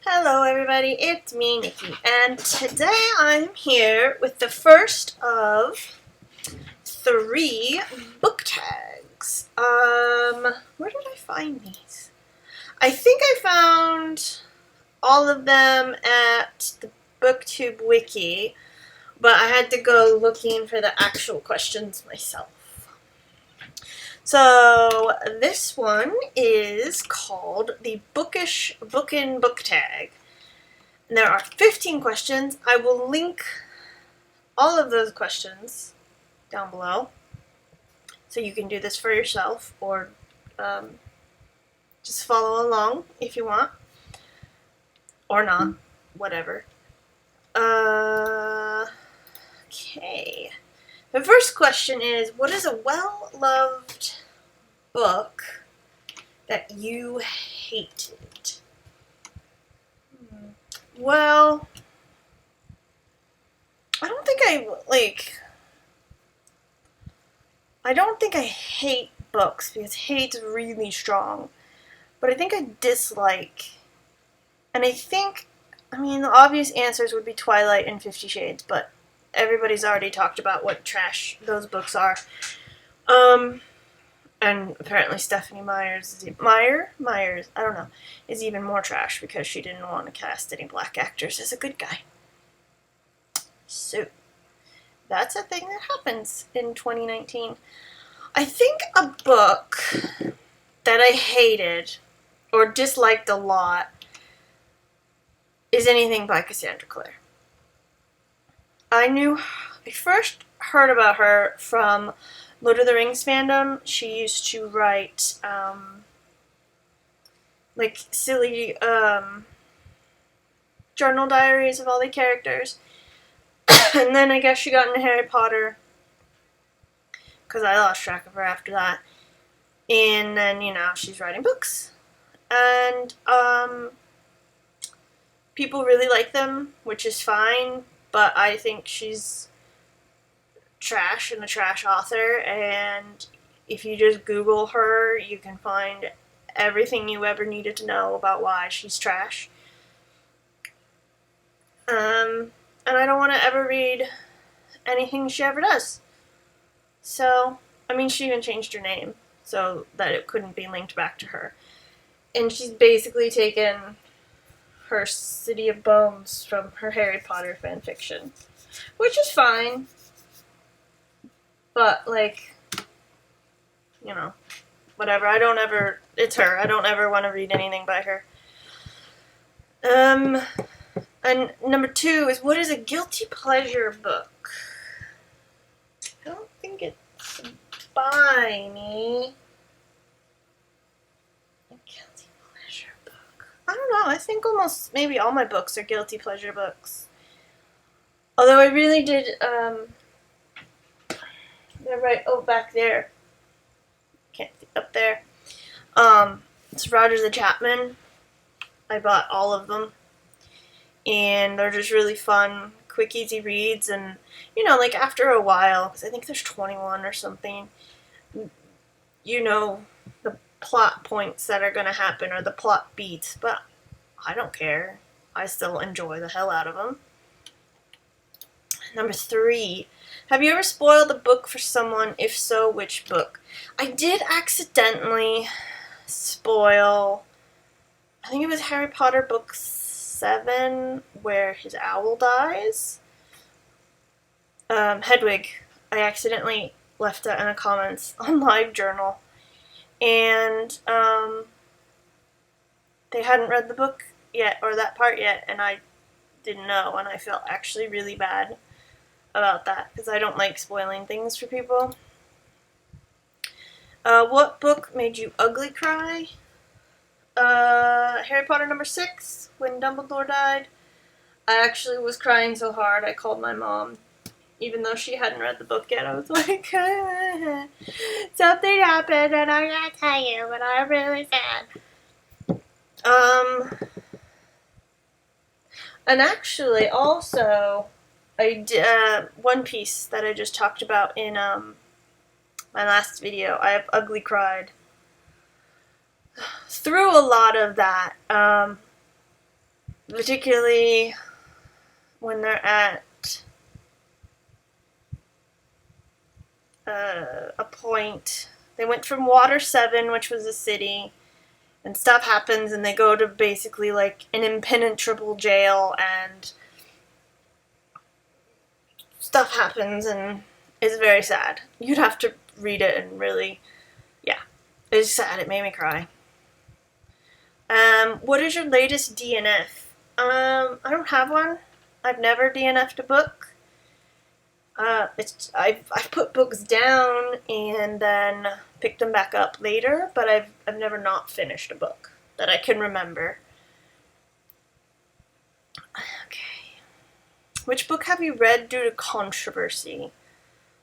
Hello everybody, it's me, Nikki, and today I'm here with the first of 3 book tags. Where did I find these? I think I found all of them at the BookTube wiki, but I had to go looking for the actual questions myself. So this one is called the Bookish Bookin book tag. And there are 15 questions. I will link all of those questions down below so you can do this for yourself or just follow along if you want or not, whatever. Okay. The first question is, what is a well-loved book that you hated? Well, I don't think I hate books because hate's really strong. But I think I dislike, and the obvious answers would be Twilight and 50 Shades, but everybody's already talked about what trash those books are. And apparently Stephanie Myers, I don't know, is even more trash because she didn't want to cast any black actors as a good guy. So, that's a thing that happens in 2019. I think a book that I hated or disliked a lot is anything by Cassandra Clare. I first heard about her from Lord of the Rings fandom. She used to write silly journal diaries of all the characters. And then I guess she got into Harry Potter because I lost track of her after that. And then, she's writing books. And people really like them, which is fine, but I think she's trash and a trash author, and if you just Google her, you can find everything you ever needed to know about why she's trash. And I don't want to ever read anything she ever does. So, she even changed her name so that it couldn't be linked back to her. And she's basically taken her City of Bones from her Harry Potter fanfiction, which is fine. But, whatever. It's her. I don't ever want to read anything by her. And number 2 is, what is a guilty pleasure book? I don't think it's by me. A guilty pleasure book. I don't know. I think almost maybe all my books are guilty pleasure books. Although I really did, they're right, back there. Can't see up there. It's Roger the Chapman. I bought all of them. And they're just really fun, quick, easy reads. And, after a while, because I think there's 21 or something, the plot points that are going to happen or the plot beats. But I don't care. I still enjoy the hell out of them. Number 3. Have you ever spoiled a book for someone? If so, which book? I did accidentally spoil, I think it was Harry Potter book 7, where his owl dies. Hedwig. I accidentally left that in the comments on LiveJournal. And they hadn't read the book yet, or that part yet, and I didn't know, and I felt actually really bad about that, because I don't like spoiling things for people. What book made you ugly cry? Harry Potter number 6, when Dumbledore died. I actually was crying so hard I called my mom, even though she hadn't read the book yet. I was like, something happened and I'm gonna tell you, but I'm really sad. And actually, also, One Piece that I just talked about in my last video, I have ugly cried through a lot of that. particularly when they're at a point. They went from Water 7, which was a city, and stuff happens, and they go to basically like an impenetrable jail, and stuff happens, and it's very sad. You'd have to read it and really, yeah, it's sad. It made me cry. What is your latest DNF? I don't have one. I've never DNF'd a book. I've put books down and then picked them back up later, but I've never not finished a book that I can remember. Okay. Which book have you read due to controversy?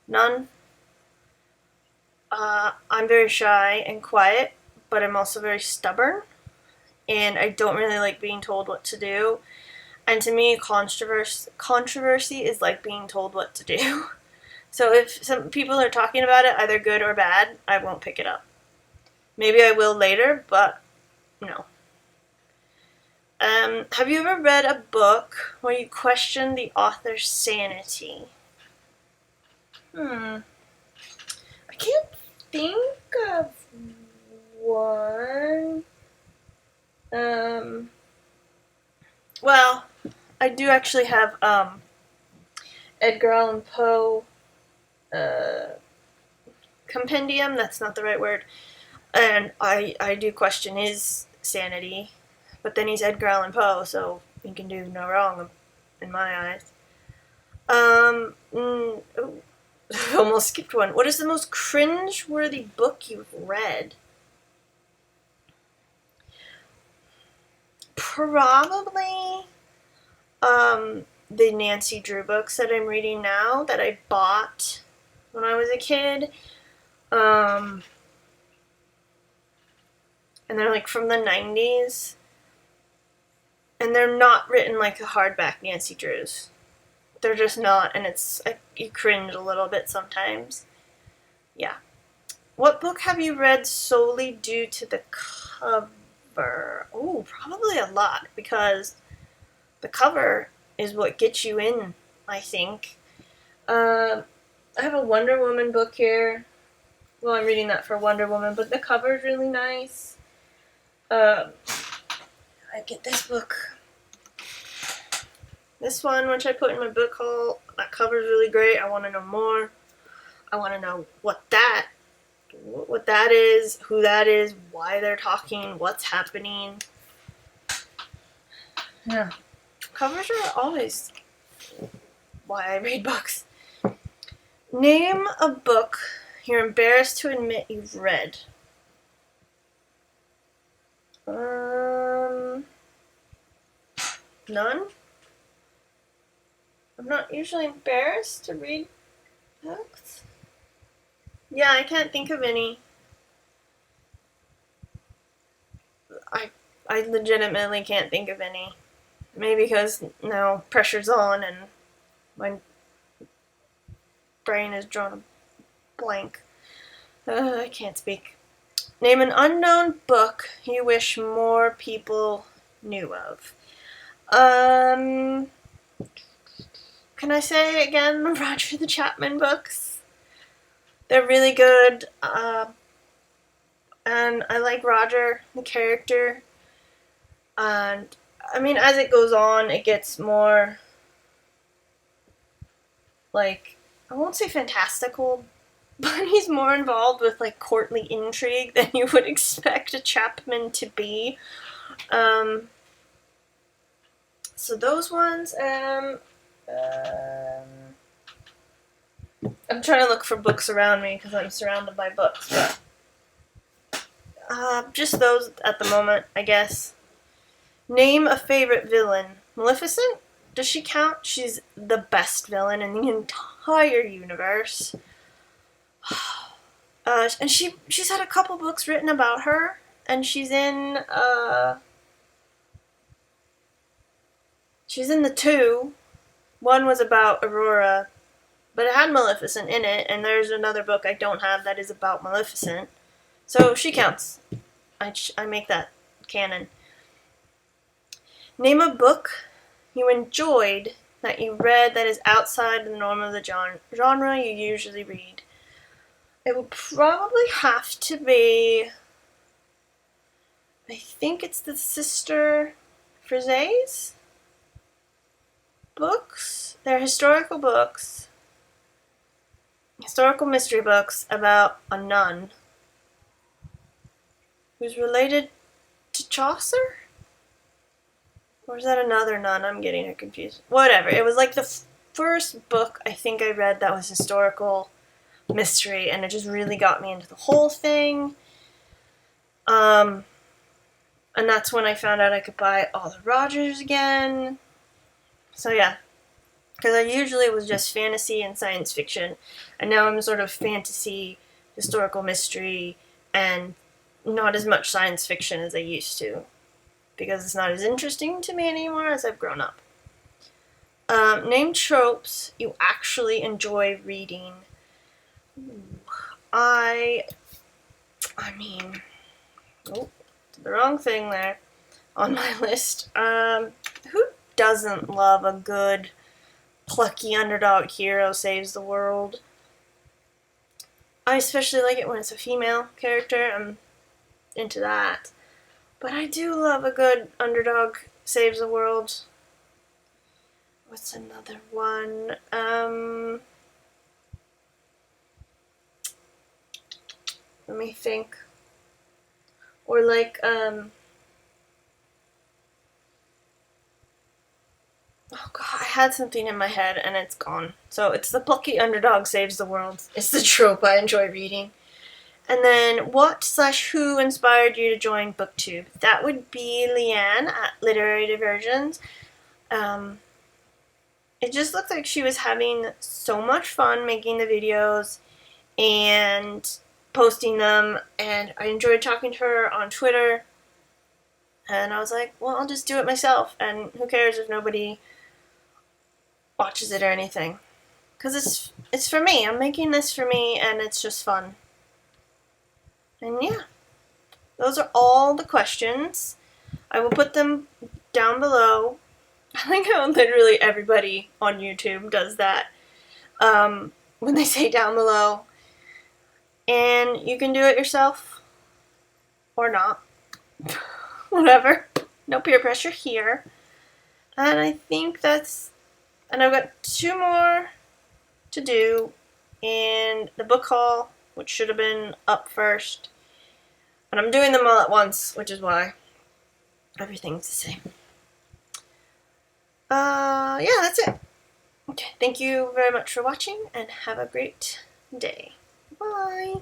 None. I'm very shy and quiet, but I'm also very stubborn, and I don't really like being told what to do. And to me, controversy is like being told what to do. So if some people are talking about it, either good or bad, I won't pick it up. Maybe I will later, but no. Have you ever read a book where you question the author's sanity? I can't think of one. Well, I do actually have Edgar Allan Poe compendium. That's not the right word. And I do question his sanity. But then he's Edgar Allan Poe, so he can do no wrong in my eyes. I almost skipped one. What is the most cringe-worthy book you've read? Probably the Nancy Drew books that I'm reading now that I bought when I was a kid. And they're like from the 90s. And they're not written like a hardback Nancy Drews. They're just not, and it's you cringe a little bit sometimes. Yeah. What book have you read solely due to the cover? Oh, probably a lot, because the cover is what gets you in, I think. I have a Wonder Woman book here. Well, I'm reading that for Wonder Woman, but the cover is really nice. I get this book. This one, which I put in my book haul, that cover is really great. I want to know more. I want to know what that is, who that is, why they're talking, what's happening. Yeah. Covers are always why I read books. Name a book you're embarrassed to admit you've read. None? I'm not usually embarrassed to read books. Yeah, I can't think of any. I legitimately can't think of any. Maybe because now pressure's on and my brain has drawn a blank. I can't speak. Name an unknown book you wish more people knew of. Can I say again the Roger the Chapman books? They're really good, and I like Roger, the character, and I mean, as it goes on, it gets more, like, I won't say fantastical, but he's more involved with, like, courtly intrigue than you would expect a Chapman to be. So those ones, I'm trying to look for books around me because I'm surrounded by books, but just those at the moment, I guess. Name a favorite villain. Maleficent? Does she count? She's the best villain in the entire universe. And she's had a couple books written about her, and she's in the two. One was about Aurora, but it had Maleficent in it, and there's another book I don't have that is about Maleficent. So she counts. I make that canon. Name a book you enjoyed that you read that is outside the norm of the genre you usually read. It would probably have to be, I think it's the Sister Frise's books. They're historical books, historical mystery books about a nun who's related to Chaucer? Or is that another nun? I'm getting her confused. Whatever. It was like the first book I think I read that was historical mystery, and it just really got me into the whole thing. And that's when I found out I could buy all the Rogers again. So yeah, because I usually was just fantasy and science fiction, and now I'm sort of fantasy, historical mystery, and not as much science fiction as I used to, because it's not as interesting to me anymore as I've grown up. Name tropes you actually enjoy reading. I mean, oh, the wrong thing there on my list. Who doesn't love a good plucky underdog hero saves the world? I especially like it when it's a female character. I'm into that. But I do love a good underdog saves the world. What's another one? Let me think. Or like, oh god, I had something in my head and it's gone. So it's the plucky underdog saves the world. It's the trope I enjoy reading. And then what/who inspired you to join BookTube? That would be Leanne at Literary Diversions. It just looked like she was having so much fun making the videos and posting them, and I enjoyed talking to her on Twitter, and I was like, well, I'll just do it myself, and who cares if nobody watches it or anything, because it's for me. I'm making this for me, and it's just fun. And yeah, those are all the questions. I will put them down below. I think how literally everybody on YouTube does that when they say down below. And you can do it yourself or not. Whatever. No peer pressure here. And I think that's... And I've got 2 more to do in the book haul, which should have been up first. And I'm doing them all at once, which is why everything's the same. Yeah, that's it. Okay, thank you very much for watching, and have a great day. Bye!